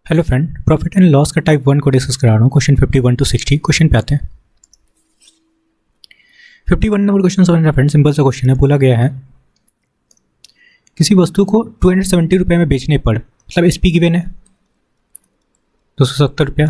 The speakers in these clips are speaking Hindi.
Hello friend, profit and loss का टाइप 1 को डिस्कस करा रहा हूँ। क्वेश्चन 51 to 60 क्वेश्चन पे आते हैं। 51 नंबर क्वेश्चन समझना फ्रेंड, सिंपल सा क्वेश्चन है। बोला गया है किसी वस्तु को 270 रुपये में बेचने पर, मतलब एसपी गिवन है 270 रुपया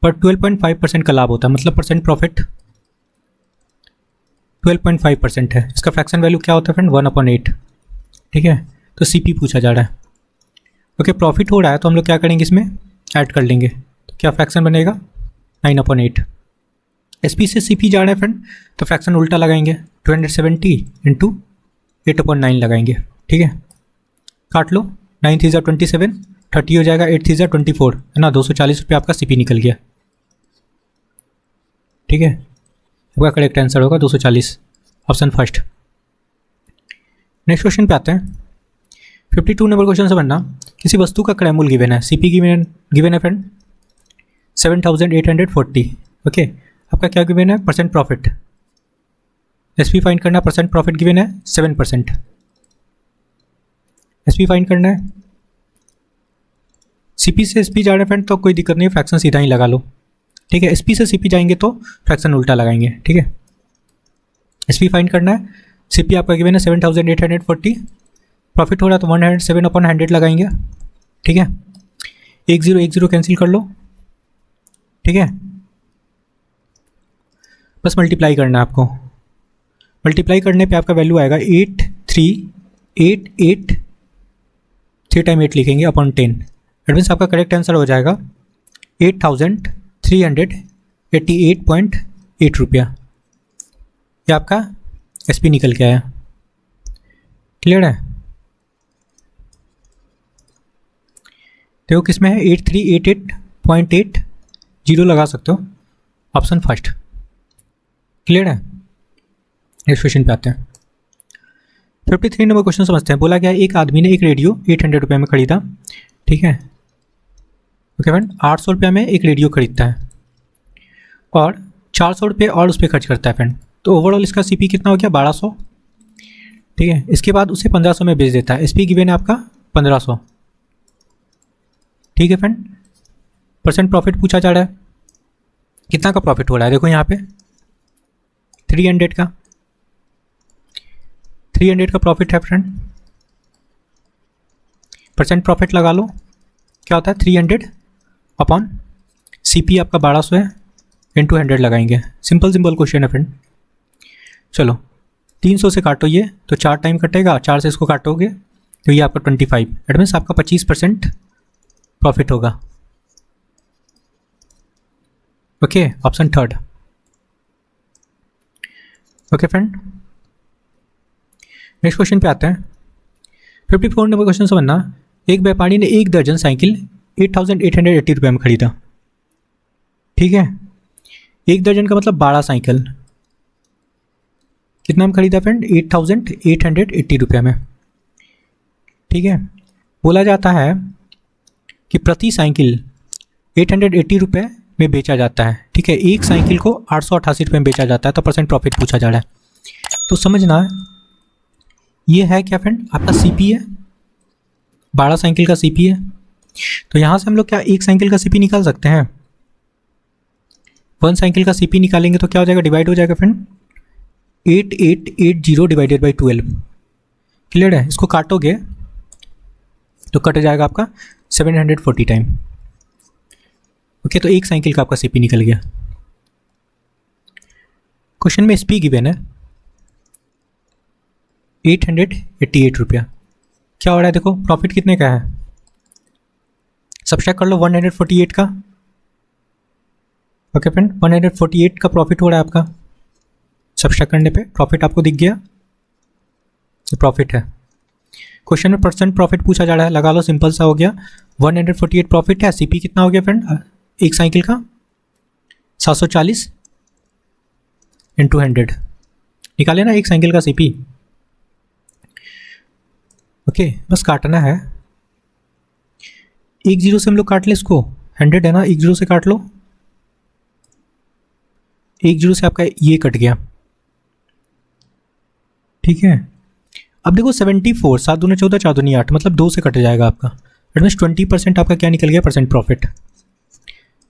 पर 12.5% का लाभ होता है, मतलब परसेंट प्रॉफिट 12.5% है। इसका फ्रैक्शन वैल्यू क्या होता है फ्रेंड? 1/8। ठीक है, तो सीपी पूछा जा रहा है। ओके, प्रॉफिट हो रहा है तो हम लोग क्या करेंगे, इसमें ऐड कर लेंगे। तो क्या फ्रैक्शन बनेगा? 9/8। एसपी से सीपी जा रहा है फ्रेंड, तो फ्रैक्शन उल्टा लगाएंगे, 270 इंटू 8/9 लगाएंगे। ठीक है, काट लो, 9 3 27, 30 हो जाएगा, 8 3 24 है ना। 240 रुपये आपका सीपी निकल गया। ठीक है, आपका करेक्ट आंसर होगा 240, ऑप्शन फर्स्ट। नेक्स्ट क्वेश्चन पे आते हैं। 52 नंबर क्वेश्चन से बनना, किसी वस्तु का क्रय मूल्य गिवन है, सीपी गिवन है फ्रेंड 7840। ओके, आपका क्या गिवन है? Percent profit. एसपी फाइंड करना, परसेंट प्रॉफिट गिवन है 7%। एसपी फाइंड करना है। सीपी से एसपी जा रहे हैं फ्रेंड, तो कोई दिक्कत नहीं, फ्रैक्शन सीधा ही लगा लो। ठीक है, एसपी से सीपी जाएंगे तो फ्रैक्शन उल्टा लगाएंगे। ठीक है, एसपी फाइंड करना है। सीपी आपका गिवन है 7840, प्रॉफिट हो रहा है तो 107/100 लगाएंगे। ठीक है, 10 कैंसिल कर लो। ठीक है, बस मल्टीप्लाई करना है आपको। मल्टीप्लाई करने पे आपका वैल्यू आएगा 8388, 3 टाइम 8 लिखेंगे अपॉन 10। एट मीन्स आपका करेक्ट आंसर हो जाएगा 8388.8 रुपया। ये आपका एसपी निकल के आया। क्लियर है? देखो किसमें है, 8388.80 लगा सकते हो, ऑप्शन फर्स्ट। क्लियर है? नेक्स्ट क्वेश्चन पे आते हैं। 53 नंबर क्वेश्चन समझते हैं। बोला गया एक आदमी ने एक रेडियो 800 रुपये में खरीदा। ठीक है, ओके फ्रेंड, 800 रुपये में एक रेडियो खरीदता है और 400 रुपये और उस पर खर्च करता है फ्रेंड। तो ओवरऑल इसका सीपी कितना हो गया? 1200। ठीक है, इसके बाद उसे 1500 में बेच देता है। एसपी गिवन है आपका 1500। ठीक है फ्रेंड, परसेंट प्रॉफिट पूछा जा रहा है, कितना का प्रॉफिट हो रहा है? देखो यहाँ पे 300 का प्रॉफिट है फ्रेंड। परसेंट प्रॉफिट लगा लो, क्या होता है 300 अपॉन सीपी आपका 1200 है, इंटू 100 लगाएंगे। सिंपल क्वेश्चन है फ्रेंड। चलो 300 से काटो ये तो 4 टाइम कटेगा, 4 से इसको काटोगे तो ये आपका 25। एट मीन्स आपका 25% प्रॉफिट होगा। Okay, option third. Okay friend, next question पे आते हैं। 54 नंबर क्वेश्चन समझना, एक व्यापारी ने 1 दर्जन साइकिल 8880 रुपये में खरीदा। ठीक है, 1 दर्जन का मतलब 12 साइकिल। कितना में खरीदा फ्रेंड? 8880 रुपये में। ठीक है, बोला जाता है कि प्रति साइकिल 880 रुपये में बेचा जाता है। ठीक है, एक साइकिल को 888 रुपये में बेचा जाता है, तो परसेंट प्रॉफिट पूछा जा रहा है। तो समझना, ये है क्या फ्रेंड? आपका सीपी है, 12 साइकिल का सीपी है। तो यहाँ से हम लोग क्या एक साइकिल का सीपी निकाल सकते हैं? 1 साइकिल का सीपी निकालेंगे तो क्या हो जाएगा? डिवाइड हो जाएगा फ्रेंड 8880 डिवाइडेड बाई 12। क्लियर है? इसको काटोगे तो कट जाएगा आपका 740 टाइम। ओके, तो एक साइकिल का आपका सीपी निकल गया। क्वेश्चन में एसपी गिवन है 888 रुपया। क्या हो रहा है? देखो प्रॉफिट कितने का है, सब्ट्रैक्ट कर लो 148 का। ओके फ्रेंड, 148 का प्रॉफिट हो रहा है आपका। सब्ट्रैक्ट करने पे प्रॉफिट आपको दिख गया, तो प्रॉफिट है। क्वेश्चन में परसेंट प्रॉफिट पूछा जा रहा है, लगा लो, सिंपल सा हो गया। 148 प्रॉफिट है, सीपी कितना हो गया फ्रेंड एक साइकिल का? 740 इंटू 100 निकाले ना एक साइकिल का सीपी। ओके, बस काटना है। 10 से हम लोग काट ले इसको, 100 है ना, 10 से काट लो। 10 से आपका ये कट गया। ठीक है, अब देखो 74, 7 दूनी 14, 4 दूनी 8, मतलब 2 से कट जाएगा आपका। इट मीन्स 20% आपका क्या निकल गया, परसेंट प्रॉफिट।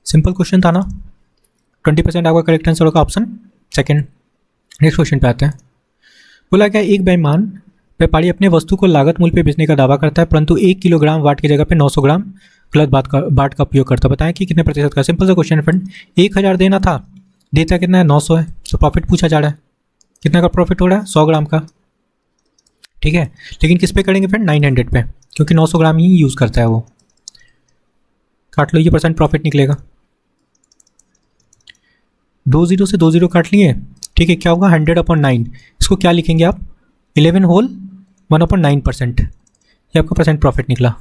सिंपल क्वेश्चन था ना। 20% आपका करेक्ट आंसर होगा ऑप्शन सेकेंड। नेक्स्ट क्वेश्चन पे आते हैं। बोला क्या, एक बेईमान व्यापारी अपने वस्तु को लागत मूल्य पे बेचने का दावा करता है, परंतु 1 किलोग्राम वाट की जगह पे 900 ग्राम गलत बाट का उपयोग करता है। बताएं कि कितने प्रतिशत का। सिंपल सा क्वेश्चन है फ्रेंड। 1000 देना था, देता कितना है, 900 है। तो प्रॉफिट पूछा जा रहा है, कितना का प्रॉफिट हो रहा है, 100 ग्राम का। ठीक है, लेकिन किस पे करेंगे फ्रेंड, 900 पे, क्योंकि 900 ग्राम ही यूज़ करता है वो। काट लो, ये परसेंट प्रॉफिट निकलेगा। 2 0 से 2 0 काट लिए। ठीक है, क्या होगा, 100/9। इसको क्या लिखेंगे आप, 11 होल 1/9%। ये आपका परसेंट प्रॉफिट निकला।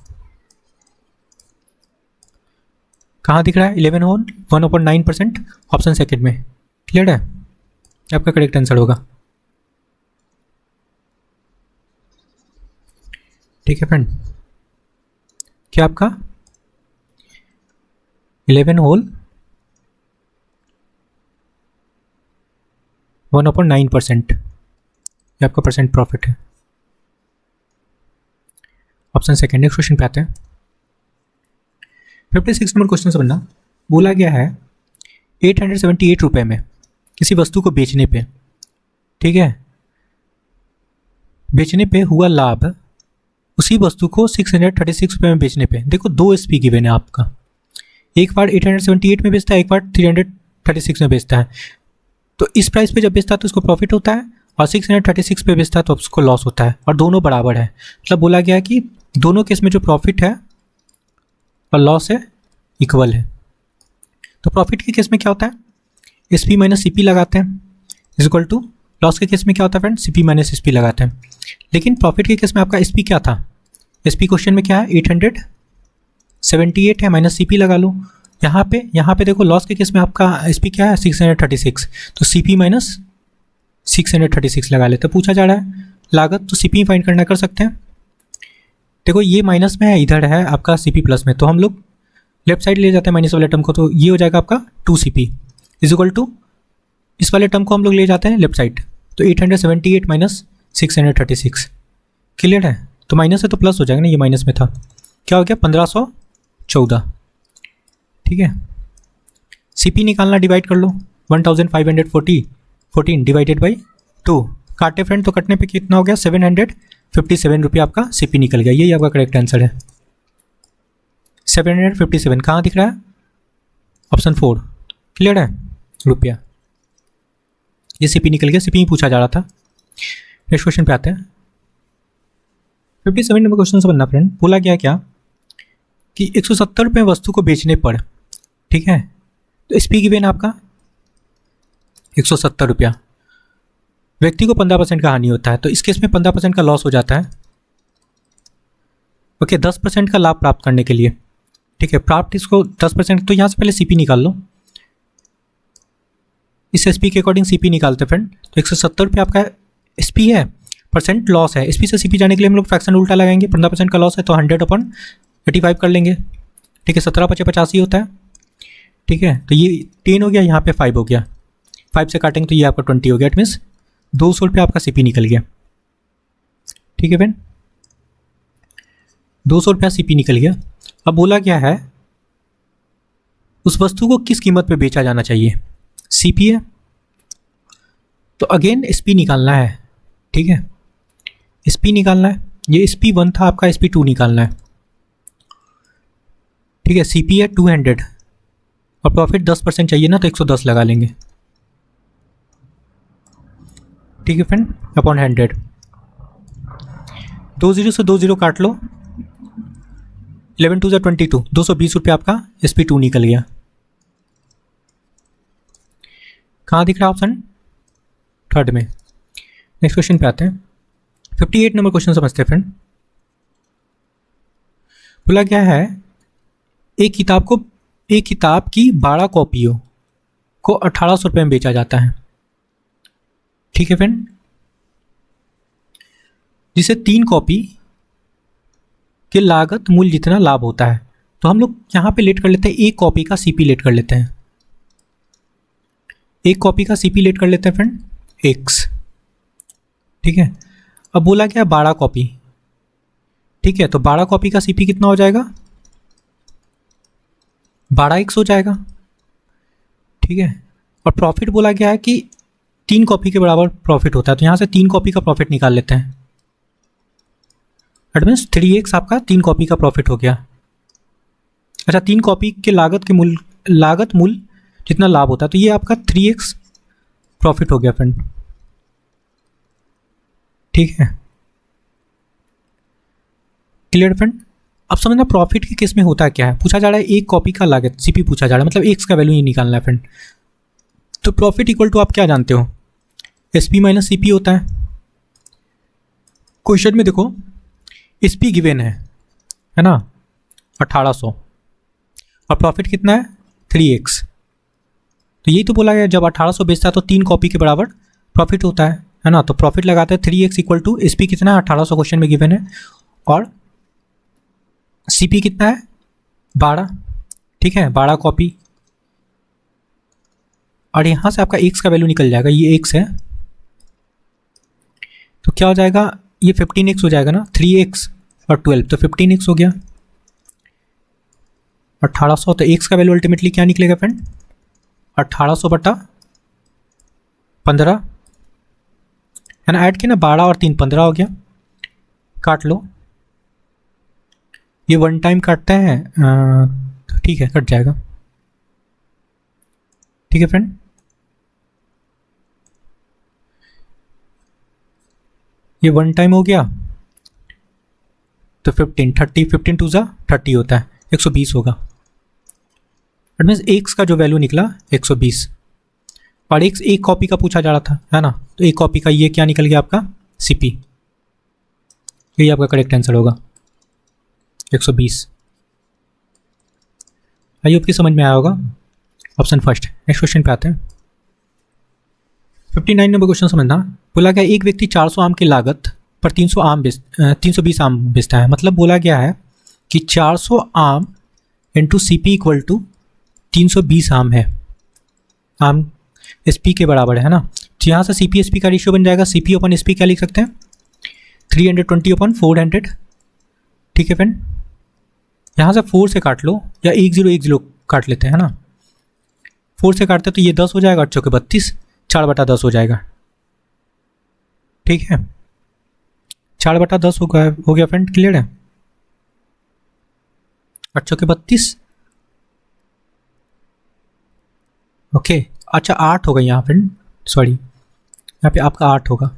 कहाँ दिख रहा है, 11 होल 1/9%, ऑप्शन सेकेंड में। क्लियर है, ये आपका करेक्ट आंसर होगा। ठीक है फ्रेंड, क्या आपका 11 होल 1/9%, ये आपका परसेंट प्रॉफिट है, ऑप्शन सेकेंड। नेक्स्ट क्वेश्चन पे आते हैं। 56 नंबर क्वेश्चन समझना। बोला गया है 878 रुपये में किसी वस्तु को बेचने पे, ठीक है, बेचने पे हुआ लाभ उसी वस्तु को 636 रुपये में बेचने पे। देखो 2 SP गिवन है आपका, एक बार 878 में बेचता है, एक बार 336 में बेचता है। तो इस प्राइस पे जब बेचता है तो उसको प्रॉफिट होता है, और 636 पे बेचता है तो उसको लॉस होता है, और दोनों बराबर है। मतलब बोला गया है कि दोनों केस में जो प्रॉफिट है और लॉस है इक्वल है। तो प्रॉफिट के केस में क्या होता है, SP माइनस CP लगाते हैं, इज इक्वल टू, लॉस के केस में क्या होता है फ्रेंड, CP माइनस SP लगाते हैं। लेकिन प्रॉफिट के केस में आपका SP क्या था, SP क्वेश्चन में क्या है, 878 है, माइनस CP लगा लो। यहाँ पे देखो लॉस के केस में आपका SP क्या है, 636, तो CP माइनस 636 लगा लेते। पूछा जा रहा है लागत, तो CP फाइंड करना कर सकते हैं। देखो ये माइनस में है, इधर है आपका CP प्लस में, तो हम लोग लेफ्ट साइड ले जाते हैं माइनस वाले टर्म को, तो ये हो जाएगा आपका 2CP इज इक्वल टू, इस वाले टर्म को हम लोग ले जाते हैं लेफ्ट साइड, तो 878 माइनस 636। क्लियर है, तो माइनस है तो प्लस हो जाएगा ना, ये माइनस में था, क्या हो गया 1514। ठीक है, CP निकालना, डिवाइड कर लो, 1514 डिवाइडेड बाई 2, काटे फ्रेंड, तो कटने पे कितना हो गया, 757 रुपये आपका CP निकल गया। यही आपका करेक्ट आंसर है, 757। कहाँ दिख रहा है, ऑप्शन 4। क्लियर है, रुपया, ये CP निकल गया, CP ही पूछा जा रहा था। नेक्स्ट क्वेश्चन पे आते हैं। 57 नंबर क्वेश्चन से बनना फ्रेंड। बोला गया क्या कि 170 रुपये वस्तु को बेचने पर, ठीक है, तो SP गिवन आपका 170 रुपया, व्यक्ति को 15% का हानि होता है, तो इस केस में 15% का लॉस हो जाता है। ओके, 10% का लाभ प्राप्त करने के लिए, ठीक है, प्राप्त इसको 10%, तो यहाँ से पहले CP निकाल लो, इस SP के अकॉर्डिंग CP निकालते फ्रेंड। तो 170 रुपये आपका SP है, परसेंट लॉस है, SP से CP जाने के लिए हम लोग फ्रैक्शन उल्टा लगाएंगे, 15% का लॉस है तो 100/85 कर लेंगे। ठीक है, 17 × 50 85 होता है। ठीक है, तो ये 10 हो गया, यहाँ पे 5 हो गया, 5 से काटेंगे तो ये आपका 20 हो गया। इट मीन्स 200 रुपये आपका CP निकल गया। ठीक है फ्रेंड, 200 रुपया CP निकल गया। अब बोला क्या है, उस वस्तु को किस कीमत पे बेचा जाना चाहिए, CP है, तो अगेन SP निकालना है। ठीक है, SP निकालना है, ये SP1 था आपका, SP2 निकालना है। ठीक है, CP है 200 और प्रॉफिट 10% चाहिए ना, तो 110 लगा लेंगे। ठीक है फ्रेंड, अपॉन 100, 2 0 से 2 0 काट लो, 11 2 22, 220 रुपये आपका SP2 निकल गया। कहाँ दिख रहा है, ऑप्शन थर्ड में। नेक्स्ट क्वेश्चन पे आते हैं। 58 नंबर क्वेश्चन समझते हैं फ्रेंड। बोला क्या है, एक किताब की 12 कॉपियों को 1800 रुपये में बेचा जाता है। ठीक है फ्रेंड, जिसे 3 कॉपी के लागत मूल्य जितना लाभ होता है, तो हम लोग यहाँ पे लेट कर लेते हैं, एक कॉपी का CP लेट कर लेते हैं, एक कॉपी का CP लेट कर लेते हैं फ्रेंड, X। ठीक है, अब बोला क्या 12 कॉपी, ठीक है, तो 12 कॉपी का CP कितना हो जाएगा, 12x हो जाएगा, ठीक है। और प्रॉफिट बोला गया है कि 3 कॉपी के बराबर प्रॉफिट होता है, तो यहाँ से 3 कॉपी का प्रॉफिट निकाल लेते हैं। दैट मीन्स 3x आपका 3 कॉपी का प्रॉफिट हो गया। अच्छा, 3 कॉपी के लागत मूल्य जितना लाभ होता है, तो ये आपका 3x प्रॉफिट हो गया फ्रेंड, ठीक है। Clear friend. अब समझना प्रॉफिट के केस में होता है क्या है, पूछा जा रहा है एक कॉपी का लागत सीपी पूछा जा रहा है, मतलब एक्स का वैल्यू ही निकालना है फ्रेंड। तो प्रॉफिट इक्वल टू आप क्या जानते हो, एसपी माइनस सीपी होता है। क्वेश्चन में देखो एसपी गिवन है ना 1800, और प्रॉफिट कितना है 3x। तो यही तो बोला गया, जब 1800 बेचता है तो 3 कॉपी के बराबर प्रॉफिट होता है ना। तो प्रॉफिट लगाते हैं 3x इक्वल टू एसपी कितना है 1800 क्वेश्चन में गिवन है, और सीपी कितना है 12, ठीक है 12 कॉपी। और यहाँ से आपका x का वैल्यू निकल जाएगा, ये x है, तो क्या हो जाएगा ये 15x हो जाएगा ना, 3x और 12 तो 15x हो गया। 1800 तो x का वैल्यू अल्टीमेटली क्या निकलेगा फ्रेंड 1800 बटा 15 है ना। ऐड किया ना 12 और 3 15 हो गया, काट लो, ये 1 टाइम काटते हैं, ठीक है कट जाएगा, ठीक है फ्रेंड। ये 1 टाइम हो गया, तो 15 टू ज़ा 30 होता है, 120 होगा। दैट मीन्स एक्स का जो वैल्यू निकला 120, और एक्स एक कॉपी का पूछा जा रहा था है ना, तो एक कॉपी का ये क्या निकल गया आपका सीपी, यही आपका करेक्ट आंसर होगा 120। आई होप की समझ में आया होगा, ऑप्शन फर्स्ट। नेक्स्ट क्वेश्चन पे आते हैं। 59 नंबर क्वेश्चन समझना, बोला गया एक व्यक्ति 400 आम की लागत पर 320 आम बेचता है। मतलब बोला गया है कि 400 आम इंटू सीपी इक्वल टू 320 आम है, आम एसपी के बराबर है ना। तो यहाँ से सीपी एसपी का रेशियो बन जाएगा, सीपी अपन एसपी क्या लिख सकते हैं 320 अपन 400, ठीक है फ्रेंड। यहाँ से 4 से काट लो या 1010 काट लेते हैं ना, 4 से काटते तो ये 10 हो जाएगा, 8 चौके 32, 4/10 हो जाएगा, ठीक है 4/10 हो गया फ्रेंड, क्लियर है। 8 चौके 32, ओके। अच्छा 8 होगा यहाँ फ्रेंड, सॉरी यहाँ पे आपका 8 होगा,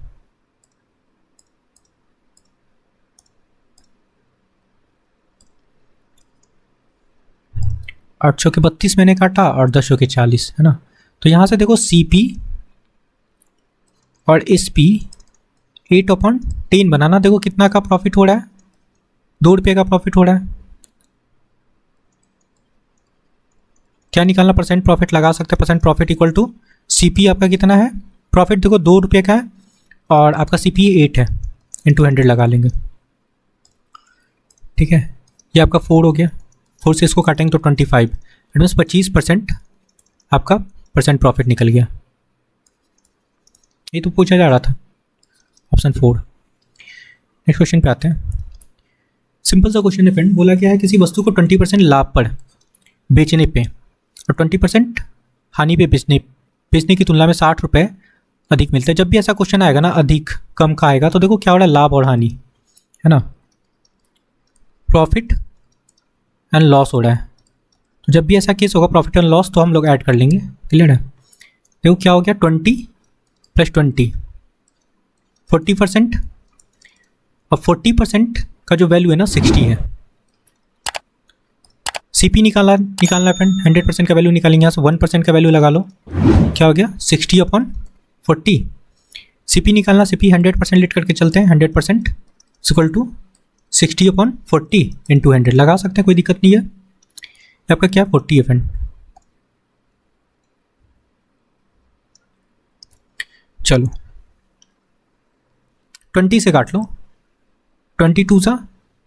आठ चौके 32 मैंने काटा और 10 चौके 40 है ना। तो यहाँ से देखो सीपी और एसपी 8/10 बनाना, देखो कितना का प्रॉफिट हो रहा है 2 रुपये का प्रॉफिट हो रहा है। क्या निकालना परसेंट प्रॉफिट लगा सकते हैं, percent profit equal to CP आपका कितना है प्रॉफिट देखो 2 रुपये का है, और आपका सीपी 8 है, इंटू 100 लगा लेंगे, ठीक है। ये आपका 4 हो गया, 4 से इसको काटेंगे तो 25, इट मीन्स 25% आपका परसेंट प्रॉफिट निकल गया। ये तो पूछा जा रहा था, ऑप्शन 4। नेक्स्ट क्वेश्चन पे आते हैं। सिंपल सा क्वेश्चन है फ्रेंड, बोला गया है किसी वस्तु को 20% लाभ पर बेचने पे और 20% हानि पे बेचने की तुलना में 60 रुपये अधिक मिलते हैं। जब भी ऐसा क्वेश्चन आएगा ना अधिक कम का आएगा, तो देखो क्या हो रहा है लाभ और हानि है ना, प्रॉफिट एंड लॉस हो रहा है। तो जब भी ऐसा केस होगा प्रॉफिट एंड लॉस, तो हम लोग ऐड कर लेंगे, क्लियर है। देखो क्या हो गया 20 + 20 40%, और 40% का जो वैल्यू है ना 60 है। सीपी निकालना है फ्रेंड, 100% का वैल्यू निकालेंगे, यहाँ से 1% का वैल्यू लगा लो, क्या हो गया 60/40। सीपी निकालना, सीपी 100% लेट करके चलते हैं, 100% इक्वल टू 60/40 इंटू 100 लगा सकते हैं, कोई दिक्कत नहीं है। आपका क्या 40 है फ्रेंड। चलो 20 से काट लो, 22 सा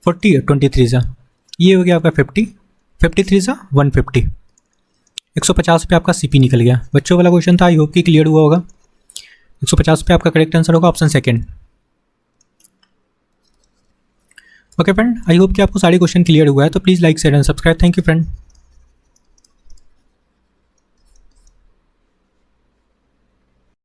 40 है, 23 सा ये हो गया आपका 50, 53 सा 150, 150 पे आपका सीपी निकल गया। बच्चों वाला क्वेश्चन था, आई होप कि क्लियर हुआ होगा। 150 पे आपका करेक्ट आंसर होगा option second. Okay friend, I hope कि आपको सारे क्वेश्चन क्लियर हुआ है, तो please like share and subscribe. Thank you friend.